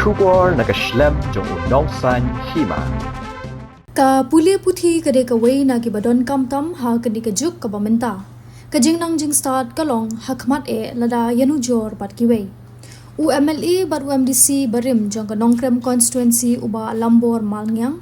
Shubor nakaslem jong unong san Hima. Ka Pule Puthi kade ka wei na ki badon kam tam ha kadi ka juk ka bamenta. Ka jing nang jing start kalong hakmat lada yanu jor bat ki wei. UMLE bat UMDC barim jong ka nongkrem constituency uba Lambor Malngyang.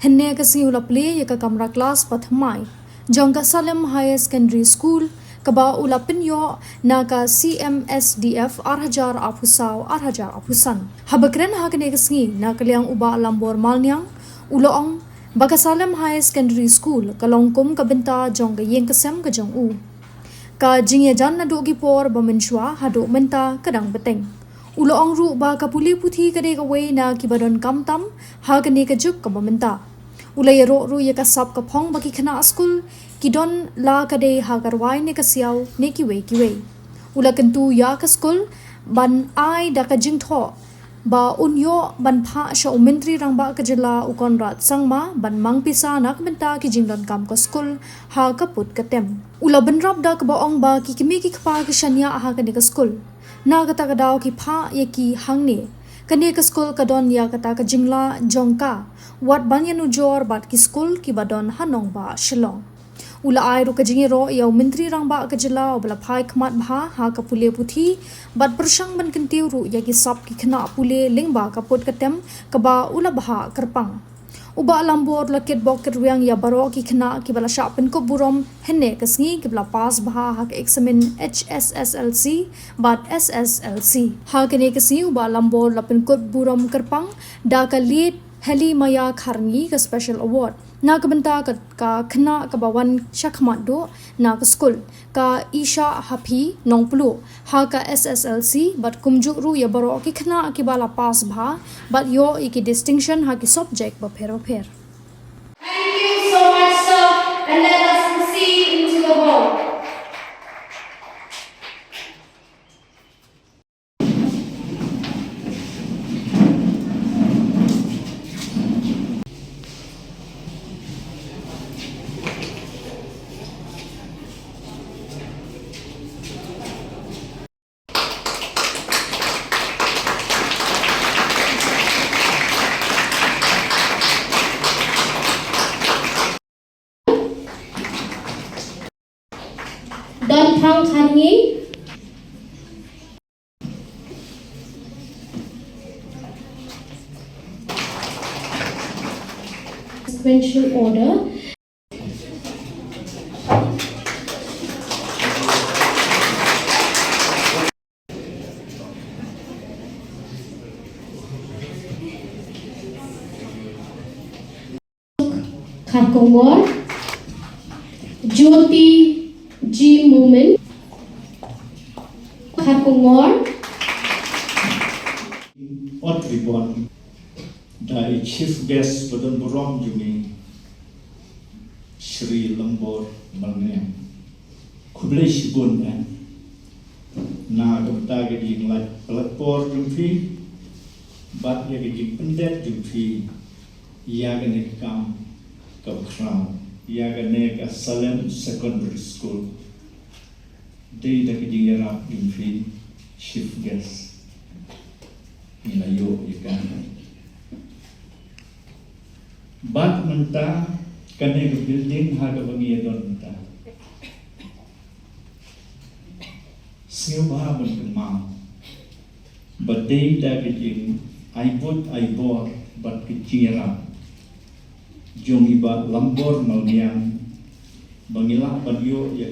Henne ka si ula play ya ka kamra class pathmai. Jong ka Salem High Secondary School kaba ula pinyo na ka CMSDF arhajar apusaw arhajar apusan. Habakren ha kene ka singi na kaliang uba Lambor Malngyang uloong baka Salem High Secondary School kalongkom kabenta jong ka yeng kasem ka jong u. Ka jingya jan na dogi por bamenshwa hado menta kadang beteng. Uloong ru ba ka Pule Puthi kade ka way na kibadon kamtam ha kene ka juk ka bamenta. Ulay ro ru ya ka sap ka phong baki khana school kidon la kade ha karwai ne ka siaw ne ki way. Ula kentu ya ka school ban ai da ka jing tho ba unyo ban pha sha umentri rang ba ka jila ukon rat sangma ban mang pisa nak benta ki jingdon kam ka school ha ka put ka tem. Ula ban rap da ka ba ong ba ki kimi ki khpa ki shanya ha ka ne ka school. Na kata ka daw ki pha ye ki hangne kane ka school ka don ya kata ka jingla jongka wat banyanu jor bat ki school ki badon hanong ba shilong. Ula ai ru ka jingi ro yaw mentri rang ba ka jila obla phai khmat bha ha ka Pule Puthi bat persang ban kentiu ru ya ki sap ki khna pule lingba ka put ka tem ka ba ula bha kerpang. Uba Lambor lakit bok kerwiang ya baro ki khna ki bala sha Pynkup Burom henne ka sngi ki bala pass bha ha ka examen HSSLC bat SSLC ha kene ka si uba Lambor la Pynkup Burom kerpang da ka lead heli maya kharni ka special award na ka benta ka khna ka bawan shakmat do na ka school ka Isha Hapi nongplu ha ka SSLC bat kumju ru ya baro ki khna ki bala pass bha bat yo iki distinction ha ki subject ba phero pher. Thank you so much, sir, and let us proceed into the hall. Donkam Khangi, sequential order. Kharkongor, Jyoti G movement. Kharkongor. Odd ribbon. The chief guest for the Burom Juni Shri Lambor Malngyang. Kublai Shibun na gamta gajing like pelapor jumpi bat ya gajing pendet jumpi ya gane kam crown ya gane ka Salem Secondary School day da gajing yarap jumpi chief guest ilayo ikan bat menta kane ke building ha ga bangi don menta siu ba ban kemau but day da gajing I bor bat kecira jong iba Lambor Malngyang bangila banyo ya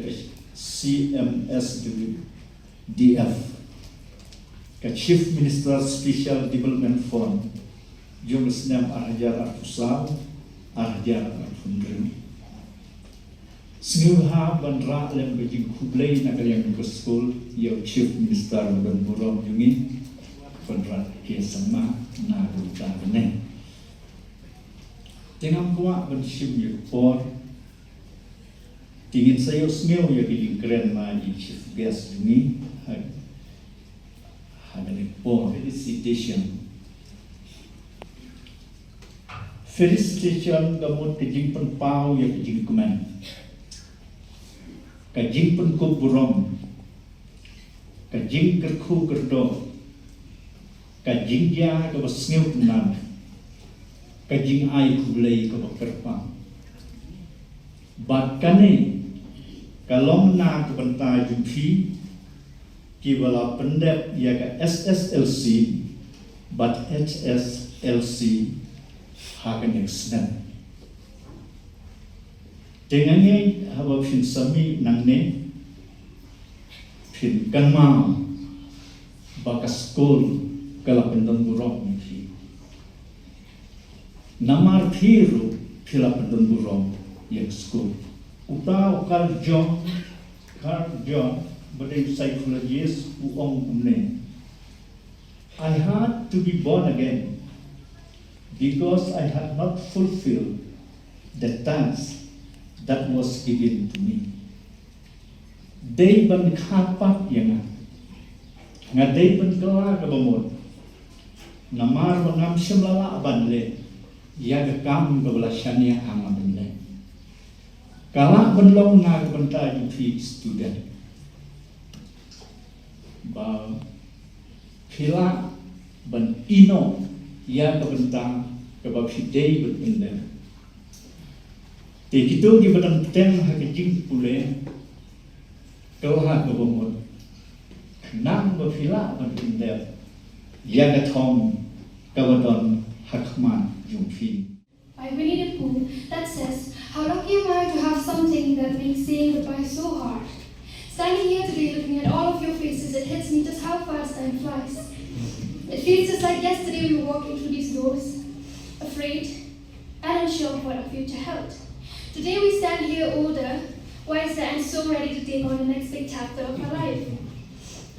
CMSDF ka Chief Minister Special Development Fund jong senam arhajar apusaw arhajar apundrim Sngilha bandra lem bejing kublai na kaliang ke school yo Chief Minister dan Burom jungi bandra ke sama na ruta bene tengam kuat bensim yo por tingin sayo sngil yo ki keren ma di chief guest jungi hadane por felicitation gamot kejing penpau ya kejing kemen kajing Pynkup Burom kajing kerku kerdo kajing dia ke basngeu nan kajing ai kulei ke bakerpa bat kane kalong na ke bentai jumpi ki wala pendep ya ke SSLC but HSLC hakan extend dengan ni haba pin sami nang ne pin kanma baka school kala pendon Burom ni namar thiru phila pendon Burom yak school uta ukal John badai psychologist uong umne I had to be born again because I had not fulfilled the task that was given to me. Day ban kapat yang nga day ban kala ka bamod namar bangam Samla ban le ya ka kam ka bala shania ang ban le kala ban long na ka banta yung student ba Hila ban ino ya ka banta ka ba day ban le te kito di batang ten ha ke jing Pule kau ha ka bamod nang ba phila ban le ya ka thong ka badon hakman yung fi By Winnie the Pooh that says, how lucky am I to have something that makes saying goodbye so hard. Standing here today looking at all of your faces, it hits me just how fast time flies. It feels just like yesterday we were walking through these doors, afraid and unsure of what our future held. Today we stand here older, wiser and so ready to take on the next big chapter of our life.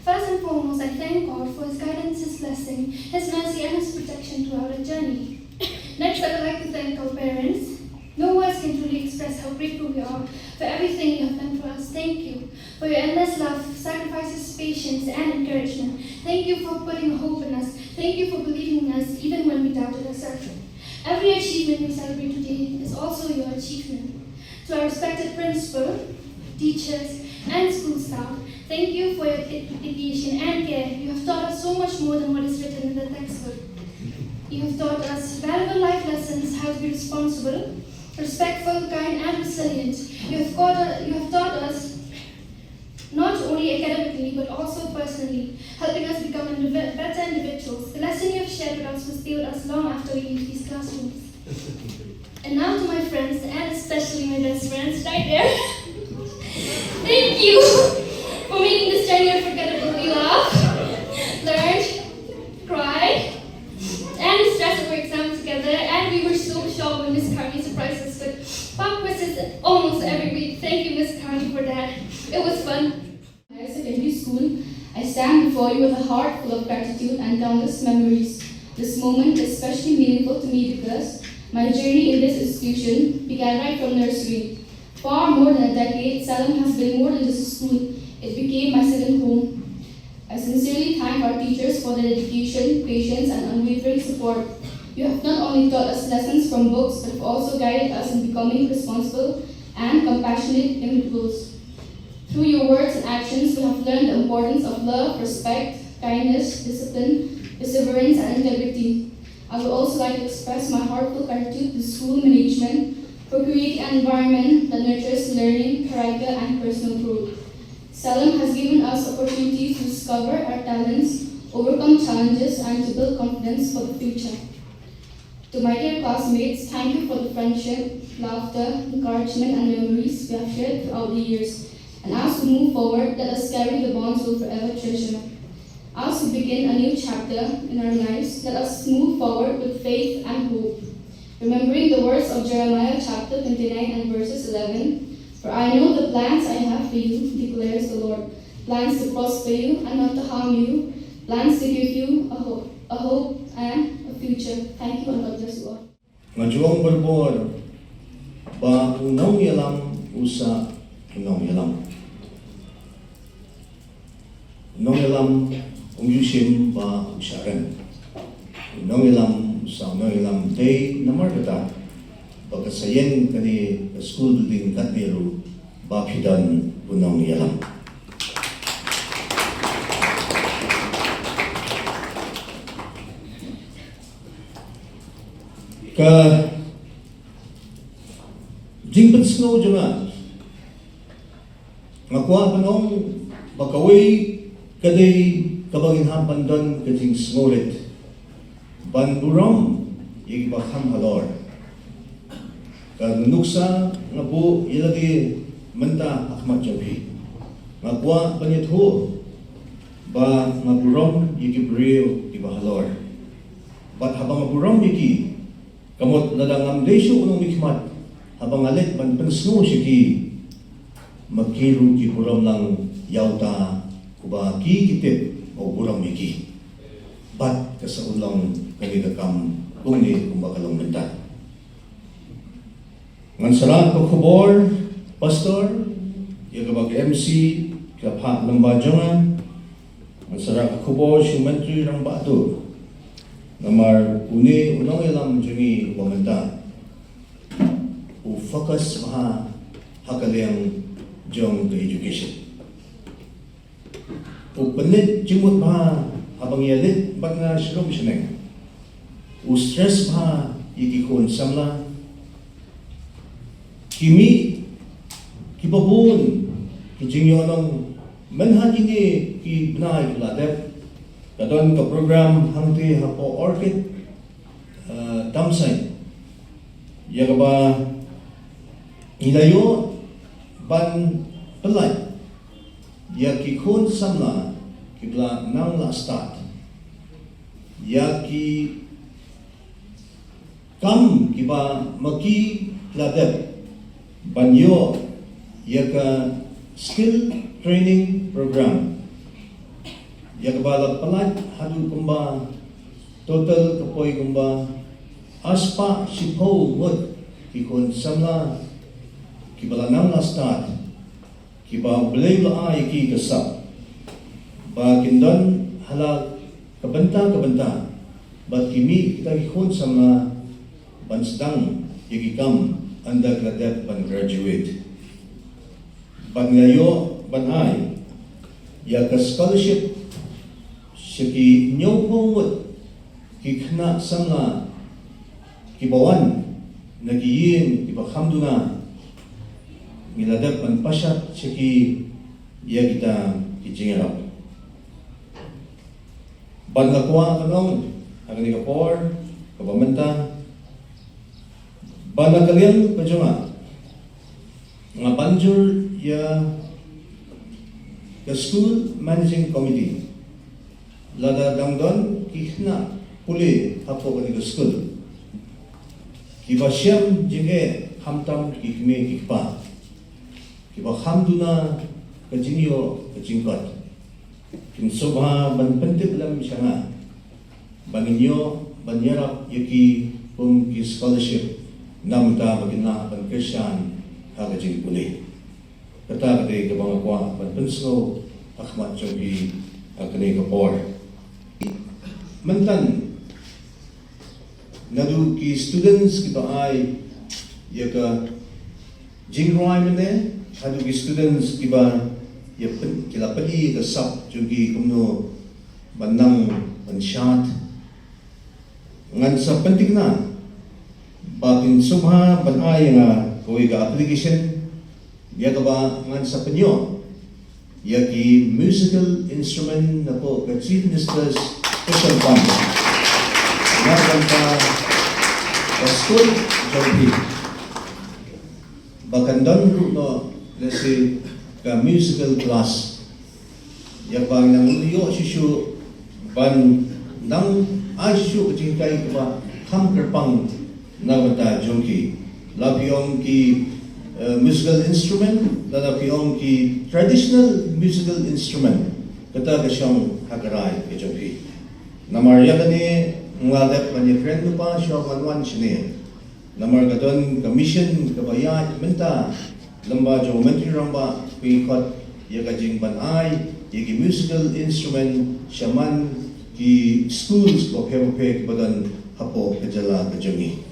First and foremost, I thank God for His guidance, His blessing, His mercy and His protection throughout our journey. Next, I would like to thank our parents. No words can truly express how grateful we are for everything you have done for us. Thank you for your endless love, sacrifices, patience, and encouragement. Thank you for putting hope in us. Thank you for believing in us even when we doubted ourselves. Every achievement we celebrate today is also your achievement. To our respected principal, teachers, and school staff, thank you for your dedication and care. You have taught us so much more than what is written in the textbook. You have taught us valuable life lessons, how to be responsible, respectful, kind, and resilient. You have taught us not only academically but also personally, helping us become better individuals. The lesson you have shared with us will stay with us long after we leave these classrooms. And now to my friends, and especially my best friends right there. Thank you for making this journey unforgettable. We laughed, learned, cried, and we stressed over exams together, and we were so shocked when Miss Carney surprised us with pop quizzes almost every week. Thank you, Miss Carney, for that. It was fun. At secondary school, I stand before you with a heart full of gratitude and countless memories. This moment is especially meaningful to me because my journey in this institution began right from nursery. For more than a decade, Salem has been more than just a school. It became my second home. I sincerely thank our teachers for their dedication, patience, and unwavering support. You have not only taught us lessons from books, but have also guided us in becoming responsible and compassionate individuals. Through your words and actions, we have learned the importance of love, respect, kindness, discipline, perseverance, and integrity. I would also like to express my heartfelt gratitude to school management for creating an environment that nurtures learning, character, and personal growth. Salem has given us opportunities to discover our talents, overcome challenges, and to build confidence for the future. To my dear classmates, thank you for the friendship, laughter, encouragement, and memories we have shared throughout the years. And as we move forward, let us carry the bonds we'll forever treasure. As we begin a new chapter in our lives, let us move forward with faith and hope. Remembering the words of Jeremiah chapter 29 and verses 11, for I know the plans I have for you, declares the Lord, plans to prosper you and not to harm you, plans to give you a hope and a future. Thank you and God bless you all. Ngajong berbor, ba unong yalam usa unong yalam. Unong yalam yusim ba usaran. Unong yalam sa unong yalam day namar kata. Pagkasayen kani school building katbiru ba pidan unong yalam. ka jing pet snow jonga ngakwa panong bakaway kadai kabagin hampan don kajing snoret ban Burom igi bakham halor ka nuksa ngabu ilagi menta akmat jabi ngakwa panyet ho ba ngaburom igi brio igi bahalor bat habang ngaburom igi kamot nadangam desyo unong mikmat habang alit ban pensno sigi magkiru ki burom lang yauta kuba ki kitip o burom igi bat kasaulang kanidakam ungni kumbakalong menta Mansaran ko kubor, pastor, yagabag MC, kapha ng bajongan, mansaran ko kubor, siumentri ng bato, namar unang ilang jungi pamenta, focus maha hakaliang jong the education. Panlit jimut maha habang yalit bag na silong sineng, stress maha ikikon samla, Kimi kibabun kijingyo ng manhaj ini ki benai ladep kadon ka program hangti hapo orchid damsay yagaba ilayo ban pelai yakikun samla kibla nang la start yaki kam kiba maki ladep Banyo yaka skill training program yaka balap palat hadu kumba total kapoy kumba aspa sipo wot kikon samla kibalanang la start kiba belay la ay ki kasap ba kindon hala kabanta bat kimi kita kikon samla bansdang yagikam undergraduate ban graduate ban ngayo ban ay yaka scholarship siki nyopong kikna samla kibawan nagiyin kibakhamduna miladap ban pasyat siki ya kita kijingarap ban lakwa kanong agni kapor kabamenta Bala kalian pajunga nga banjur ya the school managing committee lada dangdon kihna Pule hapo kani school kiba siyam jinge hamtam kikme kikpa kiba hamduna kajinyo kajingkot kinsobha ban pentip lam syanga banginyo banyarap yaki ki scholarship namta bagina ban Christian hagajing Pule kata kate kabang akwa ban penslo akmat jogi akane kapor mantan nadu ki students kita ay yaka jingroy mene hadu ki students kiba yapen kila pali ka sap jogi kumno bandang banshat ngan sa penting na Bakin subha banay nga kaway ka application yaga ba ngan sa penyo yaki musical instrument na po ka Chief Minister's Special Fund yagan ka school jogi bakan don no let's say ka musical class yaga nang uliyo sisyo ban nang asyo kajingkay ka ba kam kerpang Nagata jongki, lapiong ki musical instrument, lapiong ki traditional musical instrument, kata kasyong hagaray ke jongki. Namarya kani ngadap kani friend mo pa siya kanwan sini. Namar kadon commission kabayat menta lamba jo mentri ramba pikot yagajing banay yagi musical instrument shaman ki schools ko pepe badan hapo kajala kajongi.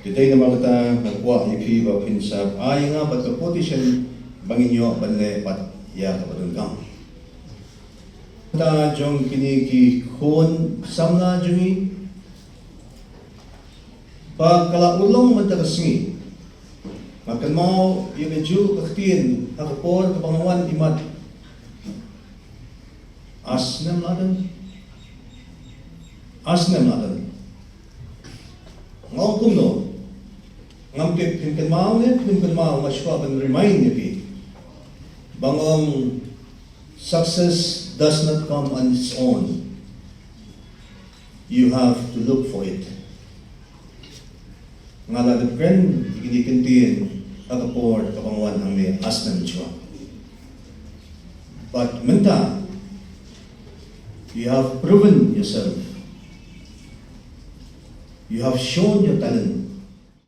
Kitay naman kita nagwa yaki ba pinsap ay nga bat competition banginyo banle pat ya kapadungkam. Ta jong kini ki kon samla jongi Pagkalaulong magtakasngi, makanmaw yung medyo kaktiin, hakapor, kapangawan, imat. Asnem natin. Ngawang kumno, ngampip pinkanmaw masywa pan remind niya bangong success does not come on its own. You have to look for it. Nga lagat friend, ikinikintiin, akapor, kapangawan ang may asnem chwa. But menta, you have proven yourself. You have shown your talent.